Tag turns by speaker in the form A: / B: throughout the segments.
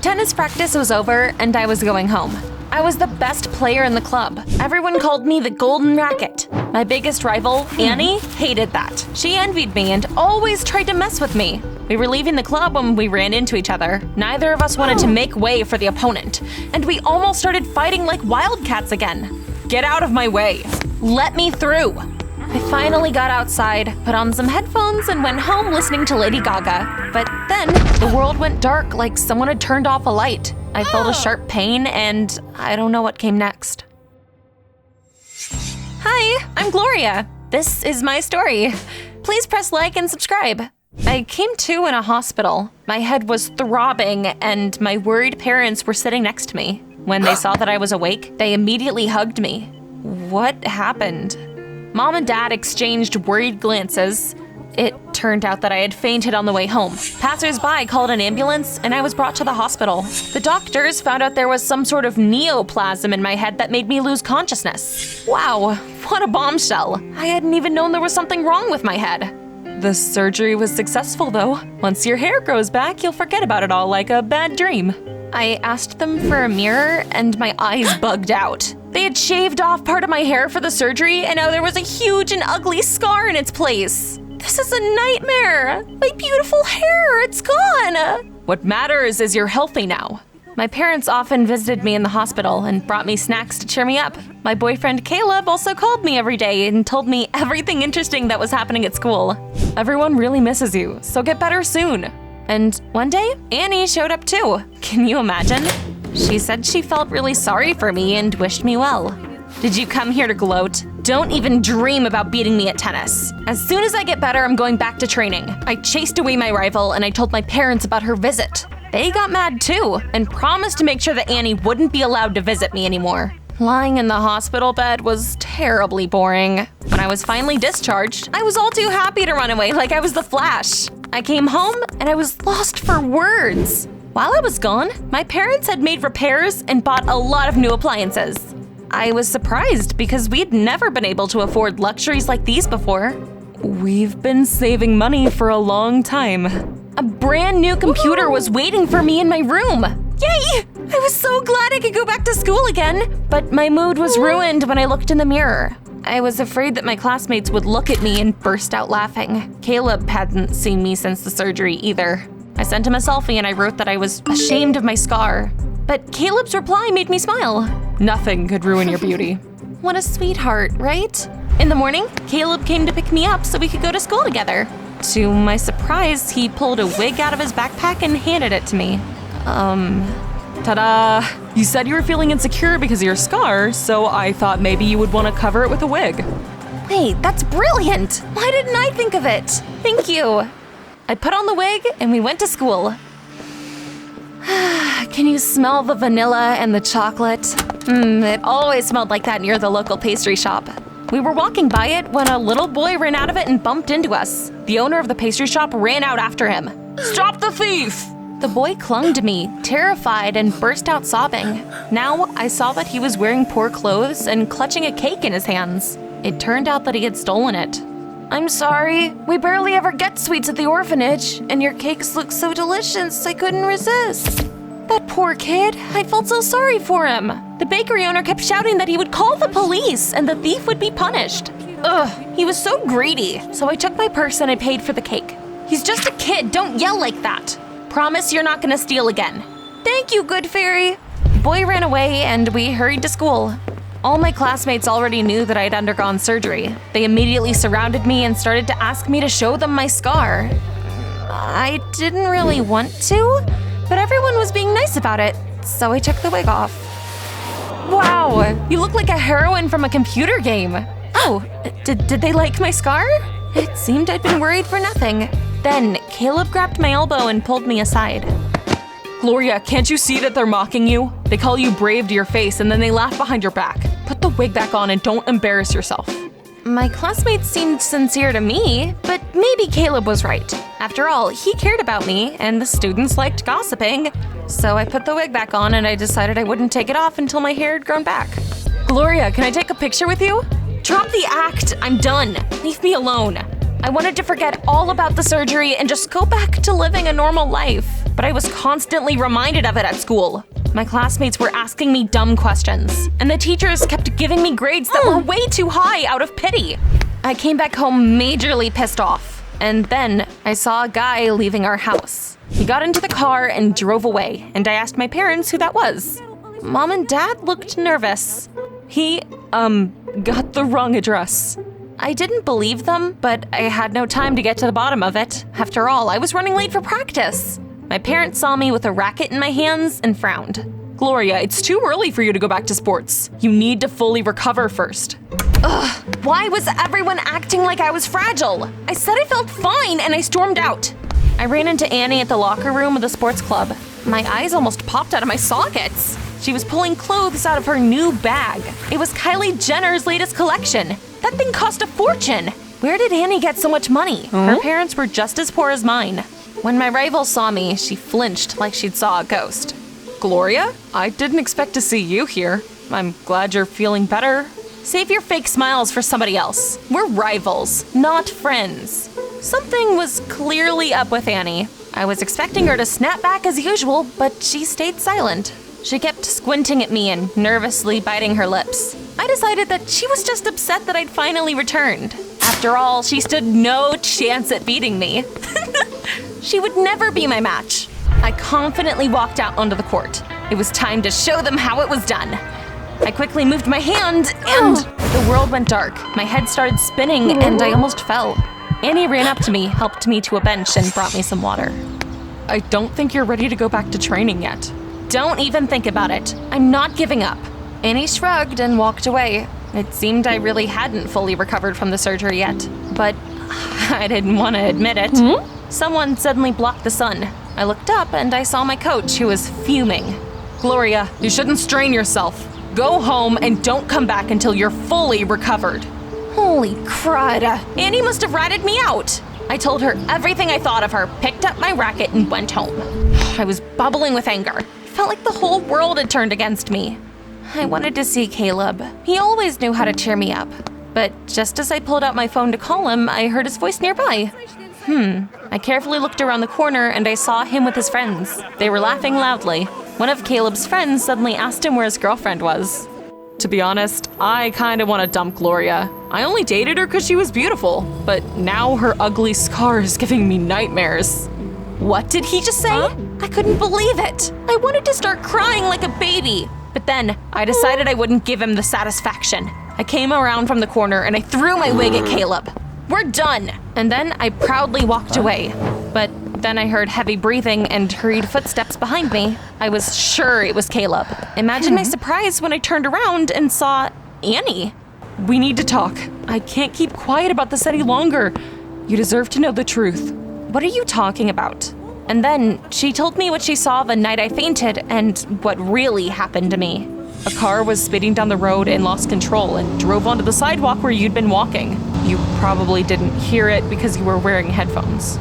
A: Tennis practice was over and I was going home. I was the best player in the club. Everyone called me the Golden Racket. My biggest rival, Annie, hated that. She envied me and always tried to mess with me. We were leaving the club when we ran into each other. Neither of us wanted to make way for the opponent, and we almost started fighting like wildcats again. Get out of my way! Let me through! I finally got outside, put on some headphones, and went home listening to Lady Gaga. But then, the world went dark like someone had turned off a light. I felt a sharp pain, and I don't know what came next. Hi, I'm Gloria. This is my story. Please press like and subscribe. I came to in a hospital. My head was throbbing, and my worried parents were sitting next to me. When they saw that I was awake, they immediately hugged me. What happened? Mom and Dad exchanged worried glances. It turned out that I had fainted on the way home. Passers-by called an ambulance, and I was brought to the hospital. The doctors found out there was some sort of neoplasm in my head that made me lose consciousness. Wow, what a bombshell. I hadn't even known there was something wrong with my head. The surgery was successful, though. Once your hair grows back, you'll forget about it all like a bad dream. I asked them for a mirror, and my eyes bugged out. They had shaved off part of my hair for the surgery, and now there was a huge and ugly scar in its place. This is a nightmare! My beautiful hair, it's gone! What matters is you're healthy now. My parents often visited me in the hospital and brought me snacks to cheer me up. My boyfriend Caleb also called me every day and told me everything interesting that was happening at school. Everyone really misses you, so get better soon. And one day, Annie showed up too. Can you imagine? She said she felt really sorry for me and wished me well. Did you come here to gloat? Don't even dream about beating me at tennis. As soon as I get better, I'm going back to training. I chased away my rival and I told my parents about her visit. They got mad too and promised to make sure that Annie wouldn't be allowed to visit me anymore. Lying in the hospital bed was terribly boring. When I was finally discharged, I was all too happy to run away like I was the Flash. I came home and I was lost for words. While I was gone, my parents had made repairs and bought a lot of new appliances. I was surprised because we'd never been able to afford luxuries like these before. We've been saving money for a long time. A brand new computer was waiting for me in my room. Yay! I was so glad I could go back to school again, but my mood was ruined when I looked in the mirror. I was afraid that my classmates would look at me and burst out laughing. Caleb hadn't seen me since the surgery either. I sent him a selfie and I wrote that I was ashamed of my scar. But Caleb's reply made me smile. Nothing could ruin your beauty. What a sweetheart, right? In the morning, Caleb came to pick me up so we could go to school together. To my surprise, he pulled a wig out of his backpack and handed it to me. Ta-da! You said you were feeling insecure because of your scar, so I thought maybe you would want to cover it with a wig. Wait, that's brilliant! Why didn't I think of it? Thank you. I put on the wig and we went to school. Can you smell the vanilla and the chocolate? It always smelled like that near the local pastry shop. We were walking by it when a little boy ran out of it and bumped into us. The owner of the pastry shop ran out after him. Stop the thief! The boy clung to me, terrified, and burst out sobbing. Now I saw that he was wearing poor clothes and clutching a cake in his hands. It turned out that he had stolen it. I'm sorry, we barely ever get sweets at the orphanage, and your cakes look so delicious I couldn't resist. That poor kid, I felt so sorry for him. The bakery owner kept shouting that he would call the police and the thief would be punished. Ugh, he was so greedy, so I took my purse and I paid for the cake. He's just a kid, don't yell like that. Promise you're not gonna steal again. Thank you, good fairy. The boy ran away and we hurried to school. All my classmates already knew that I'd undergone surgery. They immediately surrounded me and started to ask me to show them my scar. I didn't really want to, but everyone was being nice about it, so I took the wig off. Wow, you look like a heroine from a computer game. Oh, did they like my scar? It seemed I'd been worried for nothing. Then Caleb grabbed my elbow and pulled me aside. Gloria, can't you see that they're mocking you? They call you brave to your face and then they laugh behind your back. Put the wig back on and don't embarrass yourself. My classmates seemed sincere to me, but maybe Caleb was right. After all, he cared about me and the students liked gossiping. So I put the wig back on and I decided I wouldn't take it off until my hair had grown back. Gloria, can I take a picture with you? Drop the act, I'm done. Leave me alone. I wanted to forget all about the surgery and just go back to living a normal life. But I was constantly reminded of it at school. My classmates were asking me dumb questions, and the teachers kept giving me grades that were way too high out of pity. I came back home majorly pissed off, and then I saw a guy leaving our house. He got into the car and drove away, and I asked my parents who that was. Mom and Dad looked nervous. He, got the wrong address. I didn't believe them, but I had no time to get to the bottom of it. After all, I was running late for practice. My parents saw me with a racket in my hands and frowned. Gloria, it's too early for you to go back to sports. You need to fully recover first. Ugh, why was everyone acting like I was fragile? I said I felt fine and I stormed out. I ran into Annie at the locker room of the sports club. My eyes almost popped out of my sockets. She was pulling clothes out of her new bag. It was Kylie Jenner's latest collection. That thing cost a fortune. Where did Annie get so much money? Her parents were just as poor as mine. When my rival saw me, she flinched like she'd saw a ghost. Gloria? I didn't expect to see you here. I'm glad you're feeling better. Save your fake smiles for somebody else. We're rivals, not friends. Something was clearly up with Annie. I was expecting her to snap back as usual, but she stayed silent. She kept squinting at me and nervously biting her lips. I decided that she was just upset that I'd finally returned. After all, she stood no chance at beating me. She would never be my match. I confidently walked out onto the court. It was time to show them how it was done. I quickly moved my hand and the world went dark. My head started spinning and I almost fell. Annie ran up to me, helped me to a bench, and brought me some water. I don't think you're ready to go back to training yet. Don't even think about it. I'm not giving up. Annie shrugged and walked away. It seemed I really hadn't fully recovered from the surgery yet, but I didn't want to admit it. Someone suddenly blocked the sun. I looked up and I saw my coach, who was fuming. Gloria, you shouldn't strain yourself. Go home and don't come back until you're fully recovered. Holy crud. Annie must have ratted me out. I told her everything I thought of her, picked up my racket, and went home. I was bubbling with anger. It felt like the whole world had turned against me. I wanted to see Caleb. He always knew how to cheer me up. But just as I pulled out my phone to call him, I heard his voice nearby. I carefully looked around the corner and I saw him with his friends. They were laughing loudly. One of Caleb's friends suddenly asked him where his girlfriend was. To be honest, I kinda wanna dump Gloria. I only dated her because she was beautiful, but now her ugly scar is giving me nightmares. What did he just say? I couldn't believe it. I wanted to start crying like a baby. But then I decided I wouldn't give him the satisfaction. I came around from the corner and I threw my wig at Caleb. We're done. And then I proudly walked away. But then I heard heavy breathing and hurried footsteps behind me. I was sure it was Caleb. Imagine my surprise when I turned around and saw Annie. We need to talk. I can't keep quiet about this any longer. You deserve to know the truth. What are you talking about? And then she told me what she saw the night I fainted and what really happened to me. A car was speeding down the road and lost control and drove onto the sidewalk where you'd been walking. You probably didn't hear it because you were wearing headphones.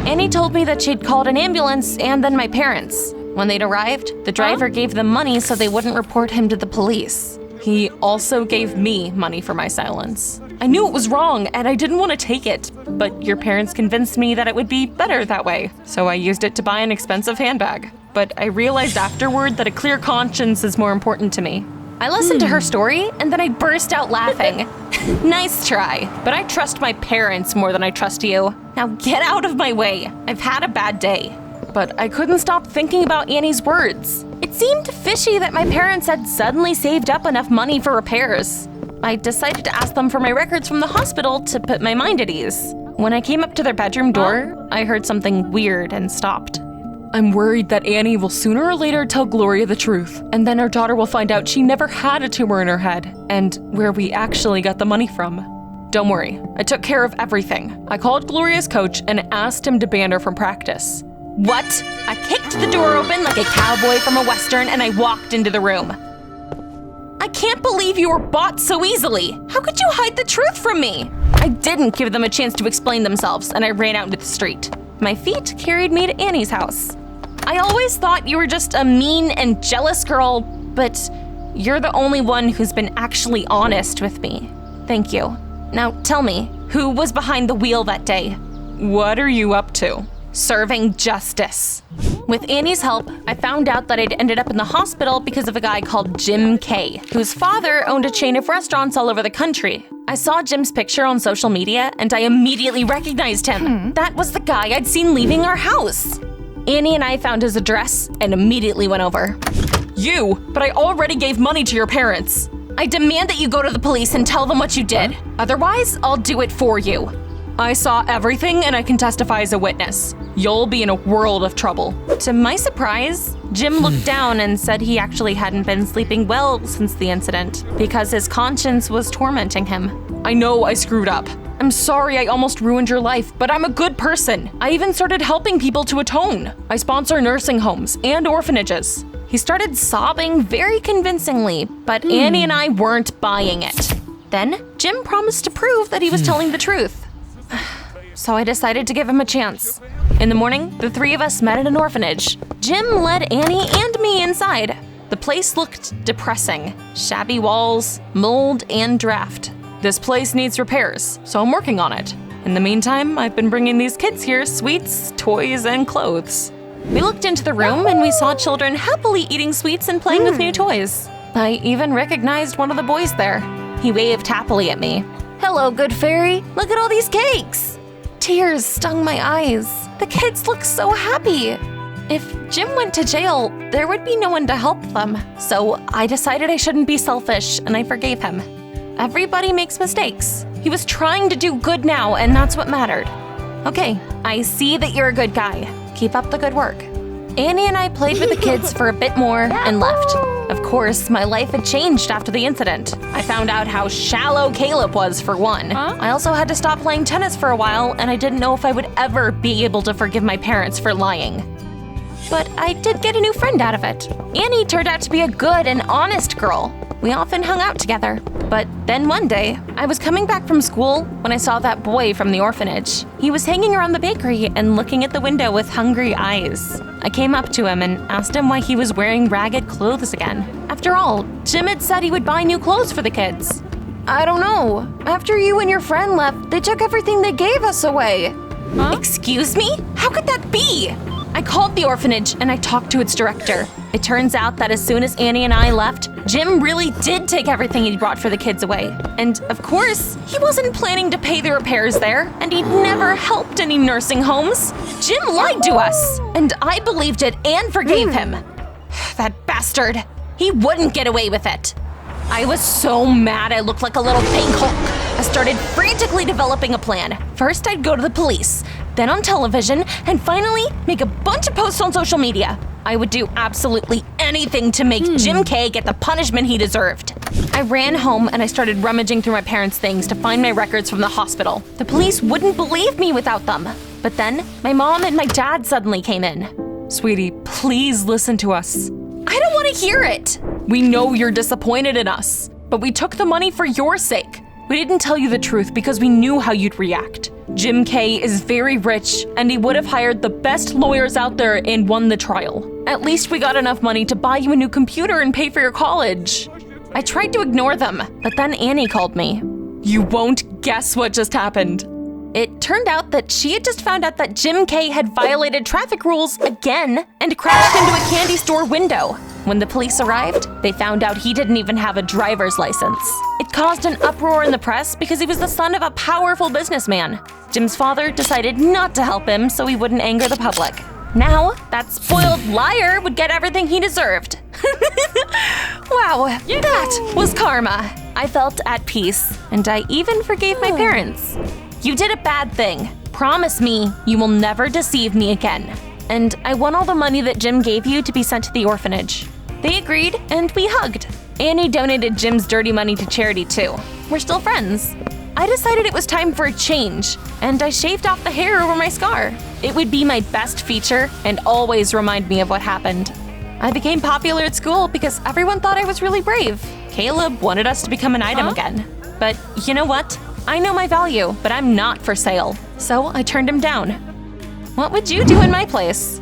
A: Annie told me that she'd called an ambulance and then my parents. When they'd arrived, the driver gave them money so they wouldn't report him to the police. He also gave me money for my silence. I knew it was wrong and I didn't want to take it, but your parents convinced me that it would be better that way, so I used it to buy an expensive handbag. But I realized afterward that a clear conscience is more important to me. I listened to her story and then I burst out laughing. Nice try, but I trust my parents more than I trust you. Now get out of my way. I've had a bad day. But I couldn't stop thinking about Annie's words. It seemed fishy that my parents had suddenly saved up enough money for repairs. I decided to ask them for my records from the hospital to put my mind at ease. When I came up to their bedroom door, I heard something weird and stopped. I'm worried that Annie will sooner or later tell Gloria the truth, and then our daughter will find out she never had a tumor in her head, and where we actually got the money from. Don't worry, I took care of everything. I called Gloria's coach and asked him to ban her from practice. What? I kicked the door open like a cowboy from a western and I walked into the room. I can't believe you were bought so easily. How could you hide the truth from me? I didn't give them a chance to explain themselves and I ran out into the street. My feet carried me to Annie's house. I always thought you were just a mean and jealous girl, but you're the only one who's been actually honest with me. Thank you. Now tell me, Who was behind the wheel that day?
B: What are you up to?
A: Serving justice. With Annie's help, I found out that I'd ended up in the hospital because of a guy called Jim K, whose father owned a chain of restaurants all over the country. I saw Jim's picture on social media and I immediately recognized him. That was the guy I'd seen leaving our house. Annie and I found his address and immediately went over.
B: But I already gave money to your parents.
A: I demand that you go to the police and tell them what you did. Otherwise, I'll do it for you.
B: I saw everything and I can testify as a witness. You'll be in a world of trouble.
A: To my surprise, Jim looked down and said he actually hadn't been sleeping well since the incident because his conscience was tormenting him.
B: I know I screwed up. I'm sorry I almost ruined your life, but I'm a good person. I even started helping people to atone. I sponsor nursing homes and orphanages.
A: He started sobbing very convincingly, but Annie and I weren't buying it. Then, Jim promised to prove that he was telling the truth. So I decided to give him a chance. In the morning, the three of us met at an orphanage. Jim led Annie and me inside. The place looked depressing. Shabby walls, mold, and draft.
B: This place needs repairs, so I'm working on it. In the meantime, I've been bringing these kids here sweets, toys, and clothes.
A: We looked into the room and we saw children happily eating sweets and playing with new toys. I even recognized one of the boys there. He waved happily at me. "Hello, good fairy. Look at all these cakes." Tears stung my eyes. The kids looked so happy. If Jim went to jail, there would be no one to help them. So I decided I shouldn't be selfish and I forgave him. Everybody makes mistakes. He was trying to do good now and that's what mattered. Okay, I see that you're a good guy. Keep up the good work. Annie and I played with the kids for a bit more and left. Of course, my life had changed after the incident. I found out how shallow Caleb was, for one. I also had to stop playing tennis for a while, and I didn't know if I would ever be able to forgive my parents for lying. But I did get a new friend out of it. Annie turned out to be a good and honest girl. We often hung out together. But then one day, I was coming back from school when I saw that boy from the orphanage. He was hanging around the bakery and looking at the window with hungry eyes. I came up to him and asked him why he was wearing ragged clothes again. After all, Jim had said he would buy new clothes for the kids. "I don't know. After you and your friend left, they took everything they gave us away." Excuse me? How could that be? I called the orphanage and I talked to its director. It turns out that as soon as Annie and I left, Jim really did take everything he brought for the kids away. And of course, he wasn't planning to pay the repairs there, and he'd never helped any nursing homes. Jim lied to us, and I believed it and forgave him. That bastard. He wouldn't get away with it. I was so mad I looked like a little pink Hulk. I started frantically developing a plan. First, I'd go to the police, then on television, and finally make a bunch of posts on social media. I would do absolutely anything to make Jim K get the punishment he deserved. I ran home and I started rummaging through my parents' things to find my records from the hospital. The police wouldn't believe me without them. But then, my mom and my dad suddenly came in.
B: Sweetie, please listen to us.
A: I don't want to hear it.
B: We know you're disappointed in us, but we took the money for your sake. We didn't tell you the truth because we knew how you'd react. Jim K is very rich, and he would have hired the best lawyers out there and won the trial. At least we got enough money to buy you a new computer and pay for your college.
A: I tried to ignore them, but then Annie called me.
B: You won't guess what just happened.
A: It turned out that she had just found out that Jim K had violated traffic rules again and crashed into a candy store window. When the police arrived, they found out he didn't even have a driver's license. It caused an uproar in the press because he was the son of a powerful businessman. Jim's father decided not to help him so he wouldn't anger the public. Now, that spoiled liar would get everything he deserved. Wow, that was karma. I felt at peace, and I even forgave my parents. You did a bad thing. Promise me you will never deceive me again. And I want all the money that Jim gave you to be sent to the orphanage. They agreed, and we hugged. Annie donated Jim's dirty money to charity too. We're still friends. I decided it was time for a change, and I shaved off the hair over my scar. It would be my best feature and always remind me of what happened. I became popular at school because everyone thought I was really brave. Caleb wanted us to become an item again. But you know what? I know my value, but I'm not for sale. So I turned him down. What would you do in my place?